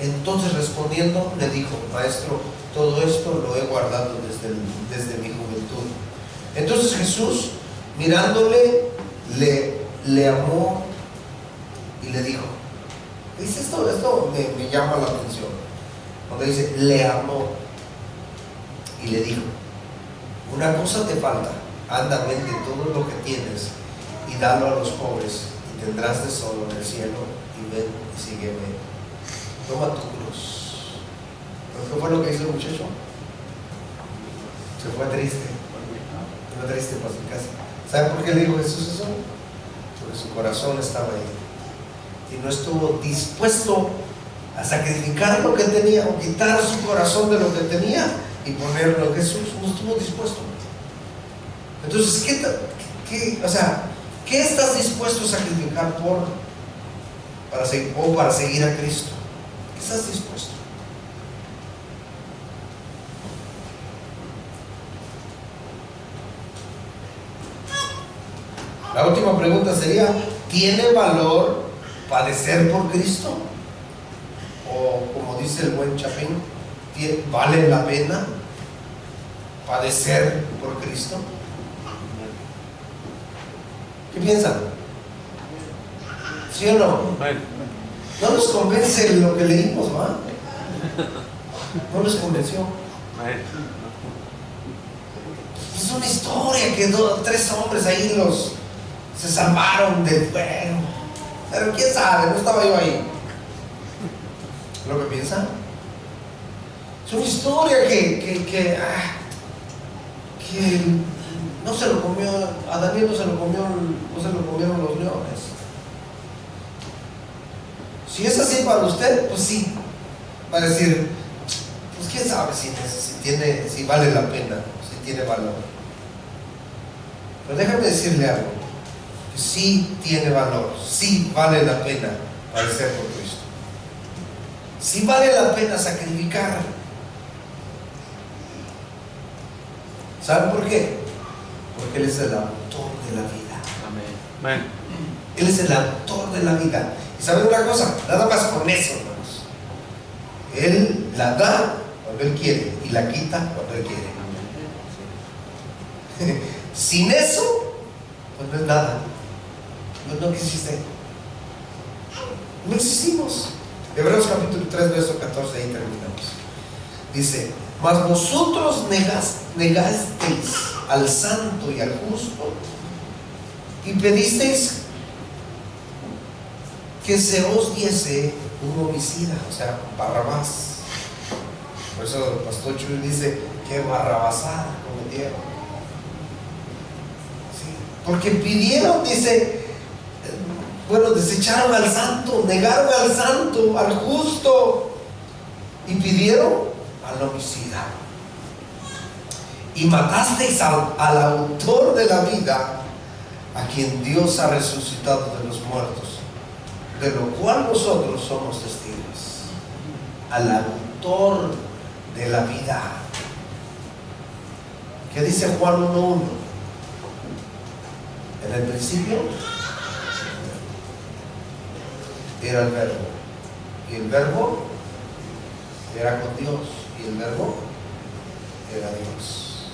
Entonces respondiendo le dijo: Maestro, todo esto lo he guardado desde mi juventud. Entonces Jesús, mirándole, le amó y le dijo, dice esto me llama la atención, cuando dice le amó y le dijo: una cosa te falta, anda, vende todo lo que tienes y dalo a los pobres, y tendrás tesoro en el cielo, y ven y sígueme. Toma tu cruz. ¿Qué fue lo que hizo el muchacho? Se fue triste para su casa. ¿Sabe por qué le dijo Jesús eso? Porque su corazón estaba ahí y no estuvo dispuesto a sacrificar lo que tenía, o quitar su corazón de lo que tenía y ponerlo. Jesús no estuvo dispuesto. Entonces, ¿qué estás dispuesto a sacrificar para seguir a Cristo? ¿Qué estás dispuesto? La última pregunta sería: ¿tiene valor padecer por Cristo? O como dice el buen Chapín, ¿vale la pena padecer por Cristo? ¿Qué piensan? ¿Sí o no? No nos convence lo que leímos, ¿va? No les convenció. Es una historia que 3 hombres ahí se salvaron del fuego. Pero quién sabe, no estaba yo ahí. ¿Lo que piensan? Es una historia que no se lo comió, a Daniel no se lo comieron los leones. Si es así para usted, pues sí, va a decir, pues quién sabe si vale la pena, si tiene valor. Pero déjame decirle algo, que sí tiene valor, sí vale la pena padecer por Cristo. Sí vale la pena sacrificar. ¿Saben por qué? Porque Él es el autor de la vida. Amén. Él es el autor de la vida. Y ¿saben una cosa? Nada más con eso, hermanos. Él la da cuando Él quiere y la quita cuando Él quiere. Sin eso, pues no es nada. No existe. No existimos. Hebreos capítulo 3, verso 14, ahí terminamos. Dice: mas vosotros negasteis al santo y al justo, y pedisteis que se os diese un homicida, o sea, Barrabás. Por eso el pastor Chuy dice: qué barrabasada cometieron. ¿Sí? Porque pidieron, dice, bueno, desecharon al santo, negaron al santo, al justo, y pidieron al homicida. Y matasteis al autor de la vida, a quien Dios ha resucitado de los muertos, de lo cual nosotros somos testigos. Al autor de la vida. ¿Qué dice Juan 1:1? En el principio era el verbo, y el verbo era con Dios, y el verbo era Dios.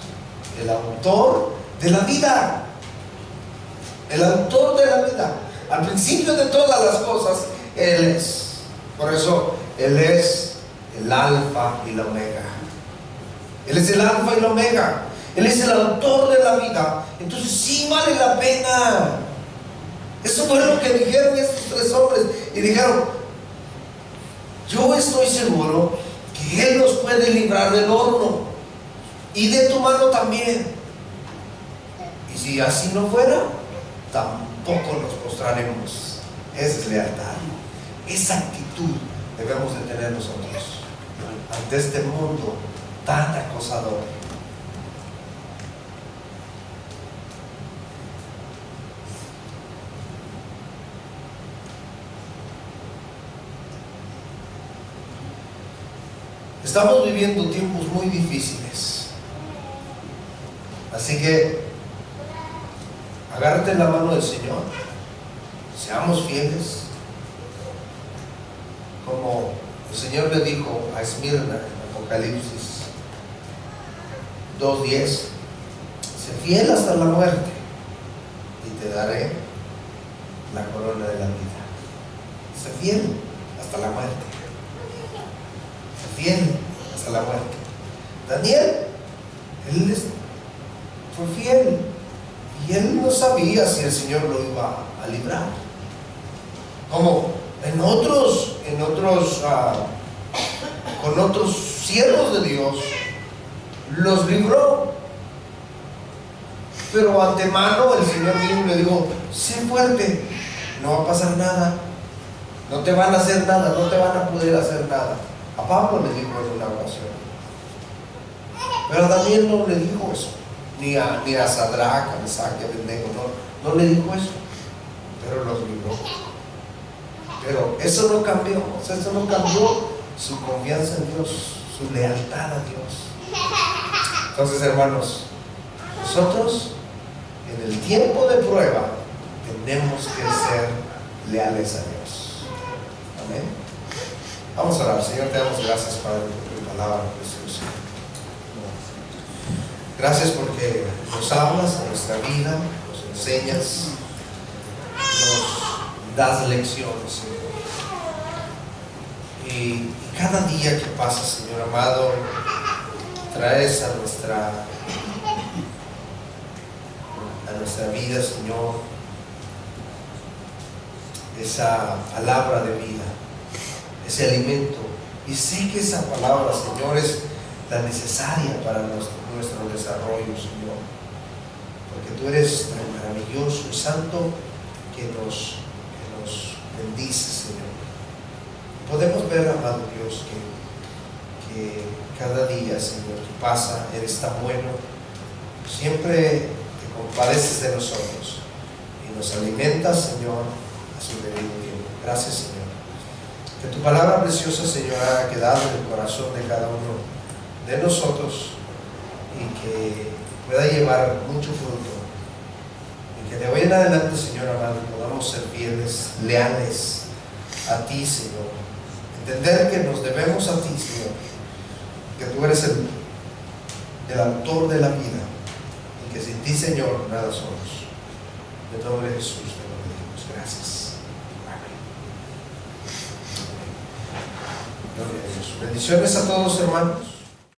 El autor de la vida. El autor de la vida. Al principio de todas las cosas, Él es. Por eso, Él es el alfa y la omega. Él es el alfa y la omega. Él es el autor de la vida. Entonces sí vale la pena. Eso fue lo que dijeron estos tres hombres. Y dijeron: yo estoy seguro que Él nos puede librar del horno, y de tu mano también. Y si así no fuera, tampoco nos postraremos. Esa es lealtad. Esa actitud debemos de tener nosotros ante este mundo tan acosador. Estamos viviendo tiempos muy difíciles, así que agárrate en la mano del Señor, seamos fieles, como el Señor le dijo a Esmirna en Apocalipsis 2:10: sé fiel hasta la muerte y te daré la corona de la vida. Sé fiel hasta la muerte. Sé fiel hasta la muerte. Daniel, él fue fiel, y él no sabía si el Señor lo iba a librar. Como con otros siervos de Dios los libró, pero antemano el Señor mismo le dijo: sé fuerte, no va a pasar nada, no te van a hacer nada, no te van a poder hacer nada. A Pablo le dijo en una ocasión, pero a Daniel no le dijo eso, ni a Sadrach, a Mesach y a Abednego, no le dijo eso, pero los libró. Pero eso no cambió, eso no cambió su confianza en Dios, su lealtad a Dios. Entonces, hermanos, nosotros en el tiempo de prueba tenemos que ser leales a Dios. Amén. Vamos a orar. Señor, te damos gracias, Padre, por tu palabra preciosa. Gracias porque nos hablas en nuestra vida, nos enseñas, nos das lecciones, Señor. Y cada día que pasa, Señor amado, traes a nuestra vida, Señor, esa palabra de vida, ese alimento. Y sé que esa palabra, Señor, es la necesaria para nuestro desarrollo, Señor, porque tú eres tan maravilloso y santo que nos bendices, Señor. Podemos ver, amado Dios, que cada día, Señor, que pasa, eres tan bueno. Siempre te compadeces de nosotros y nos alimentas, Señor, a su debido tiempo. Gracias, Señor. Que tu palabra preciosa, Señor, haga quedar en el corazón de cada uno de nosotros y que pueda llevar mucho fruto. Y que de hoy en adelante, Señor amado, podamos ser fieles, leales a ti, Señor. Entender que nos debemos a ti, Señor. Que tú eres el autor de la vida. Y que sin ti, Señor, nada somos. En el nombre de Jesús te lo pedimos. Gracias. Amén. Gloria a Dios. Bendiciones a todos, hermanos.